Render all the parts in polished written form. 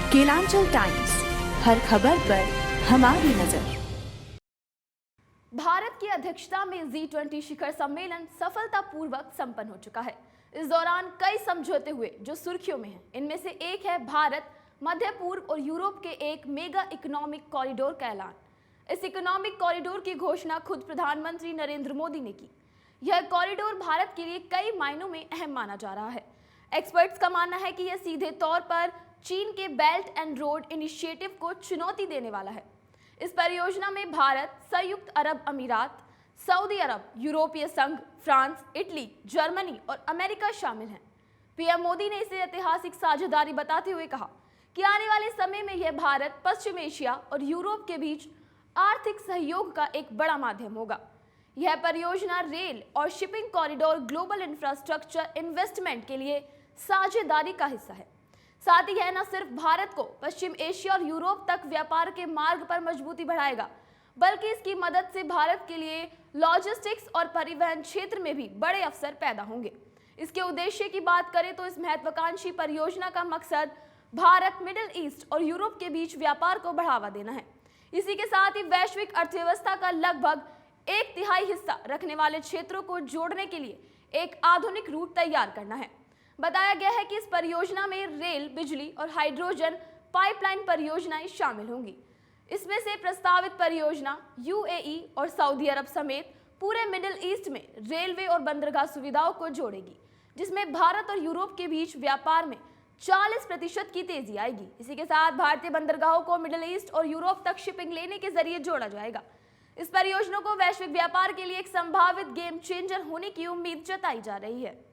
Kelanchal times, हर खबर पर हमारी नजर। भारत की अध्यक्षता में G20 शिखर सम्मेलन सफलतापूर्वक संपन्न हो चुका है। इस दौरान कई समझौते हुए जो सुर्खियों में हैं। इनमें से एक है भारत, मध्य पूर्व और यूरोप के एक मेगा इकोनॉमिक कॉरिडोर का ऐलान। इस इकोनॉमिक कॉरिडोर की घोषणा खुद प्रधानमंत्री नरेंद्र मोदी ने की। यह कॉरिडोर भारत के लिए कई मायनों में अहम माना जा रहा है। एक्सपर्ट्स का मानना है कि यह सीधे तौर पर चीन के बेल्ट एंड रोड इनिशिएटिव को चुनौती देने वाला है। इस परियोजना में भारत, संयुक्त अरब अमीरात, सऊदी अरब, यूरोपीय संघ, फ्रांस, इटली, जर्मनी और अमेरिका शामिल हैं। पीएम मोदी ने इसे ऐतिहासिक साझेदारी बताते हुए कहा कि आने वाले समय में यह भारत, पश्चिम एशिया और यूरोप के बीच आर्थिक सहयोग का एक बड़ा माध्यम होगा। यह परियोजना रेल और shipping corridor global infrastructure investment के लिए साझेदारी का हिस्सा है। साथ ही यह न सिर्फ भारत को पश्चिम एशिया और यूरोप तक व्यापार के मार्ग पर मजबूती बढ़ाएगा, बल्कि इसकी मदद से भारत के लिए लॉजिस्टिक्स और परिवहन क्षेत्र में भी बड़े अवसर पैदा होंगे। इसके उद्देश्य की बात करें तो इस महत्वाकांक्षी परियोजना का मकसद भारत, मिडिल ईस्ट और यूरोप के बीच व्यापार को बढ़ावा देना है। इसी के साथ ही वैश्विक अर्थव्यवस्था का लगभग 1/3 हिस्सा रखने वाले क्षेत्रों को जोड़ने के लिए एक आधुनिक रूट तैयार करना है। बताया गया है कि इस परियोजना में रेल, बिजली और हाइड्रोजन पाइपलाइन परियोजनाएं शामिल होंगी। इसमें से प्रस्तावित परियोजना यूएई और सऊदी अरब समेत पूरे मिडिल ईस्ट में रेलवे और बंदरगाह सुविधाओं को जोड़ेगी, जिसमें भारत और यूरोप के बीच व्यापार में 40% की तेजी आएगी। इसी के साथ भारतीय बंदरगाहों को मिडिल ईस्ट और यूरोप तक शिपिंग लेने के जरिए जोड़ा जाएगा। इस परियोजना को वैश्विक व्यापार के लिए एक संभावित गेम चेंजर होने की उम्मीद जताई जा रही है।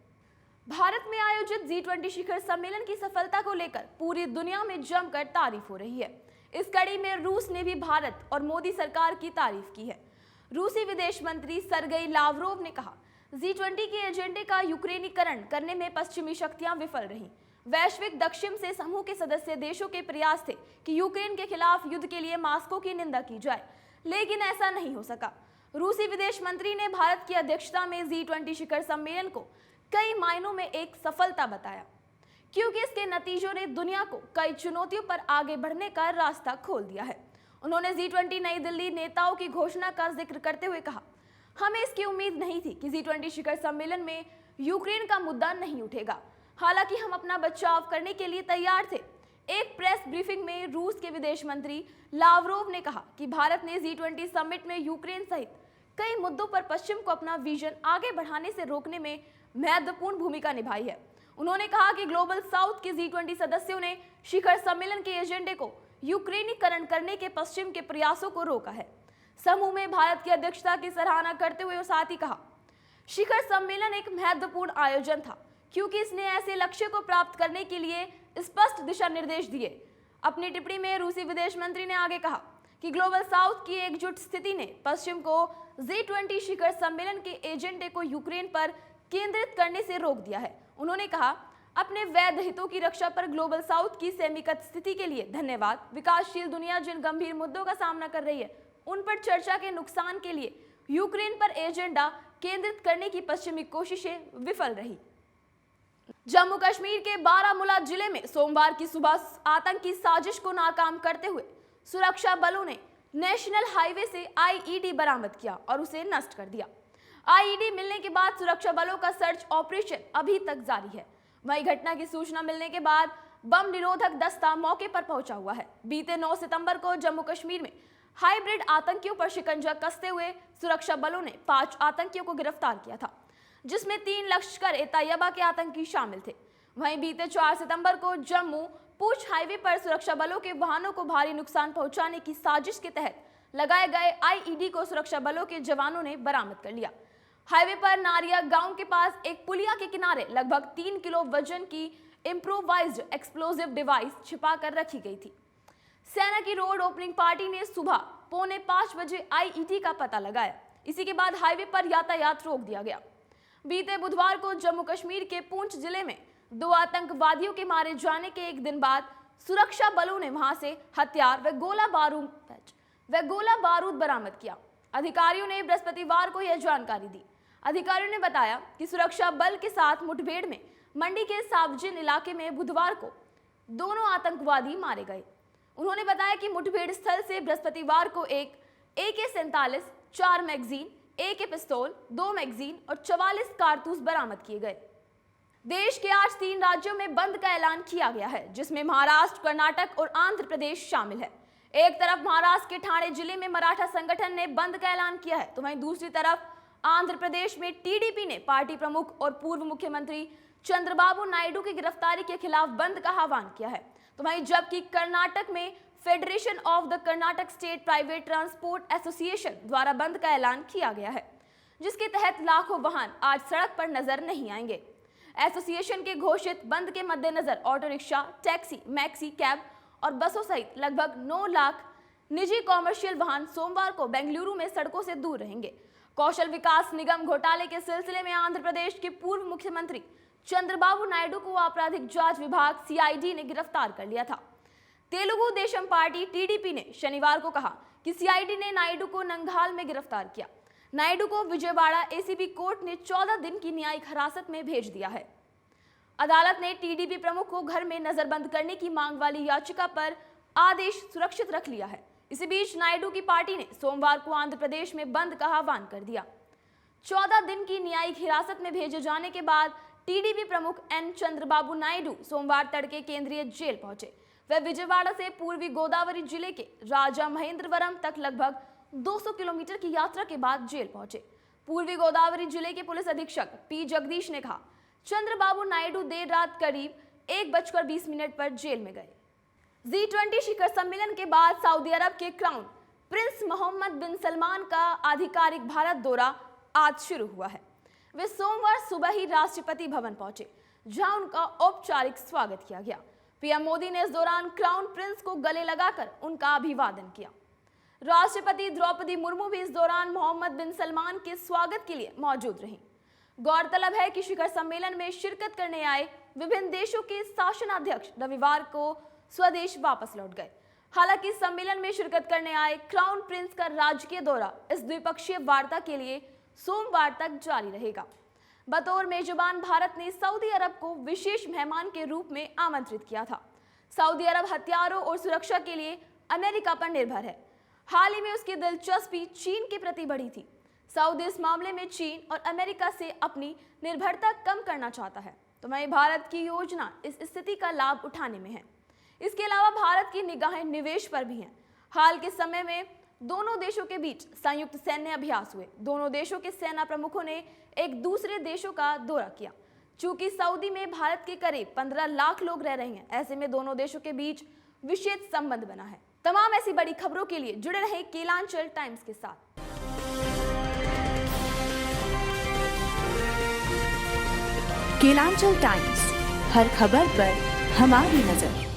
भारत में आयोजित G20 शिखर सम्मेलन की सफलता को लेकर पूरी दुनिया में जमकर तारीफ हो रही है। इस कड़ी में रूस ने भी भारत और मोदी सरकार की तारीफ की है। रूसी विदेश मंत्री सरगेई लावरोव ने कहा, G20 के एजेंडे का यूक्रेनीकरण करने में पश्चिमी शक्तियां विफल रहीं। वैश्विक दक्षिण से समूह के सदस्य देशों के प्रयास थे कि यूक्रेन के खिलाफ युद्ध के लिए मास्को की निंदा की जाए, लेकिन ऐसा नहीं हो सका। रूसी विदेश मंत्री ने भारत की अध्यक्षता में G20 शिखर सम्मेलन को कई मायनों में एक सफलता बताया, क्योंकि इसके नतीजों ने दुनिया को कई चुनौतियों पर आगे बढ़ने का रास्ता खोल दिया है। उन्होंने G20 नई दिल्ली नेताओं की घोषणा का जिक्र करते हुए कहा, हमें इसकी उम्मीद नहीं थी कि G20 शिखर सम्मेलन में यूक्रेन का मुद्दा नहीं उठेगा। हालांकि हम अपना बचाव करने के लिए तैयार थे। एक प्रेस ब्रीफिंग में रूस के विदेश मंत्री लावरोव ने कहा कि भारत ने G20 समिट में यूक्रेन सहित कई मुद्दों पर पश्चिम को अपना विजन आगे बढ़ाने से रोकने में महत्वपूर्ण भूमिका निभाई है। उन्होंने कहा कि ग्लोबल साउथ के G20 सदस्यों ने शिखर सम्मेलन के एजेंडे को यूक्रेनीकरण करने के पश्चिम के प्रयासों को रोका है। समूह में भारत की अध्यक्षता की सराहना करते हुए साथ ही कहा, शिखर सम्मेलन एक महत्वपूर्ण आयोजन था, क्योंकि इसने ऐसे लक्ष्य को प्राप्त करने के लिए स्पष्ट दिशा निर्देश दिए। अपनी टिप्पणी में रूसी विदेश मंत्री ने आगे कहा कि ग्लोबल साउथ की एकजुट स्थिति ने पश्चिम को G20 शिखर सम्मेलन के एजेंडे को यूक्रेन पर केंद्रित करने से रोक दिया है। उन्होंने कहा, अपने वैध हितों की रक्षा पर ग्लोबल साउथ की सैमिकत स्थिति के लिए धन्यवाद। विकासशील दुनिया जिन गंभीर मुद्दों का सामना कर रही है, उन पर चर्चा के नुकसान के लिए यूक्रेन पर एजेंडा केंद्रित करने की पश्चिमी कोशिशें विफल रही। जम्मू कश्मीर के बारामूला जिले में सोमवार की सुबह आतंकी साजिश को नाकाम करते हुए सुरक्षा बलों ने नेशनल हाईवे से आईईडी बरामद किया और उसे नष्ट कर दिया। आईईडी मिलने के बाद सुरक्षा बलों का सर्च ऑपरेशन अभी तक जारी है। वहीं घटना की सूचना मिलने के बाद बम निरोधक दस्ता मौके पर पहुंचा हुआ है। बीते 9 सितंबर को जम्मू कश्मीर में हाइब्रिड आतंकियों पर शिकंजा कसते हुए सुरक्षा बलों ने 5 आतंकियों को गिरफ्तार किया था, जिसमें 3 लश्कर-ए-तैयबा के आतंकी शामिल थे। वहीं बीते 4 सितंबर को जम्मू पूंछ हाईवे पर सुरक्षा बलों के वाहनों को भारी नुकसान पहुंचाने की साजिश के तहत लगाए गए आईईडी को सुरक्षा बलों के जवानों ने बरामद कर लिया। हाईवे पर नारिया गांव के पास एक पुलिया के किनारे लगभग 3 किलो वजन की इम्प्रोवाइज्ड एक्सप्लोजिव डिवाइस छिपा कर रखी गई थी। सेना की रोड ओपनिंग पार्टी ने सुबह 4:45 बजे आईईडी का पता लगाया। इसी के बाद हाईवे पर यातायात रोक दिया गया। बीते बुधवार को जम्मू कश्मीर के पूंछ जिले में 2 आतंकवादियों के मारे जाने के एक दिन बाद सुरक्षा बलों ने वहां से हथियार व गोला बारूद बरामद किया। अधिकारियों ने बृहस्पतिवार को यह जानकारी दी। अधिकारियों ने बताया कि सुरक्षा बल के साथ मुठभेड़ में मंडी के सावजिन इलाके में बुधवार को दोनों आतंकवादी मारे गए। उन्होंने बताया कि मुठभेड़ स्थल से बृहस्पतिवार को एक AK-47, 4 मैगजीन, AK पिस्तौल, 2 मैगजीन और 44 कारतूस बरामद किए गए। देश के आज 3 राज्यों में बंद का ऐलान किया गया है, जिसमें महाराष्ट्र, कर्नाटक और आंध्र प्रदेश शामिल है। एक तरफ महाराष्ट्र के ठाणे जिले में मराठा संगठन ने बंद का ऐलान किया है, तो वहीं दूसरी तरफ आंध्र प्रदेश में TDP ने पार्टी प्रमुख और पूर्व मुख्यमंत्री चंद्रबाबू नायडू की गिरफ्तारी के खिलाफ बंद का आह्वान किया है। तो वहीं जबकि कर्नाटक में federation of the Karnataka state private transport association द्वारा बंद का ऐलान किया गया है, जिसके तहत लाखों वाहन आज सड़क पर नजर नहीं आएंगे। एसोसिएशन के घोषित बंद के मद्देनजर auto rickshaw, taxi, maxi, cab और बसों सहित लगभग 9 लाख निजी कॉमर्शियल वाहन सोमवार को बेंगलुरु में सड़कों से दूर रहेंगे। कौशल विकास निगम घोटाले के सिलसिले में आंध्र प्रदेश के पूर्व मुख्यमंत्री चंद्रबाबू नायडू को आपराधिक जांच विभाग CID ने गिरफ्तार कर लिया था। तेलुगु देशम पार्टी TDP ने शनिवार को कहा कि CID ने नायडू को नंगाल में गिरफ्तार किया। नायडू को विजयवाड़ा ACP कोर्ट ने 14 दिन की न्यायिक हिरासत में भेज दिया है। अदालत ने TDP प्रमुख को घर में नजरबंद करने की मांग वाली याचिका पर आदेश सुरक्षित रख लिया है। इसी बीच नायडू की पार्टी ने सोमवार को आंध्र प्रदेश में बंद का आह्वान कर दिया। 14 दिन की न्यायिक हिरासत में भेजे जाने के बाद TDP प्रमुख N चंद्रबाबू नायडू सोमवार तड़के केंद्रीय जेल पहुंचे। वे विजयवाड़ा से पूर्वी गोदावरी जिले के राजा महेंद्रवरम तक लगभग 200 किलोमीटर की यात्रा के बाद जेल पहुंचे। पूर्वी गोदावरी जिले के पुलिस अधीक्षक P जगदीश ने कहा, चंद्रबाबू नायडू देर रात करीब 1:20 पर जेल में गए। G20 शिखर सम्मेलन के बाद सऊदी अरब के क्राउन प्रिंस मोहम्मद बिन सलमान का आधिकारिक भारत दौरा आज शुरू हुआ है। वे सोमवार सुबह ही राष्ट्रपति भवन पहुंचे, जहां उनका औपचारिक स्वागत किया गया। PM मोदी ने इस दौरान क्राउन प्रिंस को गले लगाकर उनका अभिवादन किया। राष्ट्रपति द्रौपदी मुर्मू भी इस दौरान मोहम्मद बिन सलमान के स्वागत के लिए मौजूद रहीं। गौरतलब है कि शिखर सम्मेलन में शिरकत करने आए विभिन्न देशों के शासनाध्यक्ष रविवार को स्वदेश वापस लौट गए। हालांकि सम्मेलन में शिरकत करने आए क्राउन प्रिंस का राजकीय दौरा इस द्विपक्षीय वार्ता के लिए सोमवार तक जारी रहेगा। बतौर मेजबान भारत ने सऊदी अरब को विशेष मेहमान के रूप में आमंत्रित किया था। सऊदी अरब हथियारों और सुरक्षा के लिए अमेरिका पर निर्भर है। हाल ही में उसकी दिलचस्पी चीन के प्रति बढ़ी थी। सऊदी इस मामले में चीन और अमेरिका से अपनी निर्भरता कम करना चाहता है, तो वहीं भारत की योजना इस स्थिति का लाभ उठाने में है। इसके अलावा भारत की निगाहें निवेश पर भी हैं। हाल के समय में दोनों देशों के बीच संयुक्त सैन्य अभ्यास हुए। दोनों देशों के सेना प्रमुखों ने एक दूसरे देशों का दौरा किया। चूंकि सऊदी में भारत के करीब 15 लाख लोग रह रहे हैं, ऐसे में दोनों देशों के बीच विशेष संबंध बना है। तमाम ऐसी बड़ी खबरों के लिए जुड़े रहें केलांचल टाइम्स के साथ। केलांचल टाइम्स, हर खबर पर हमारी नजर।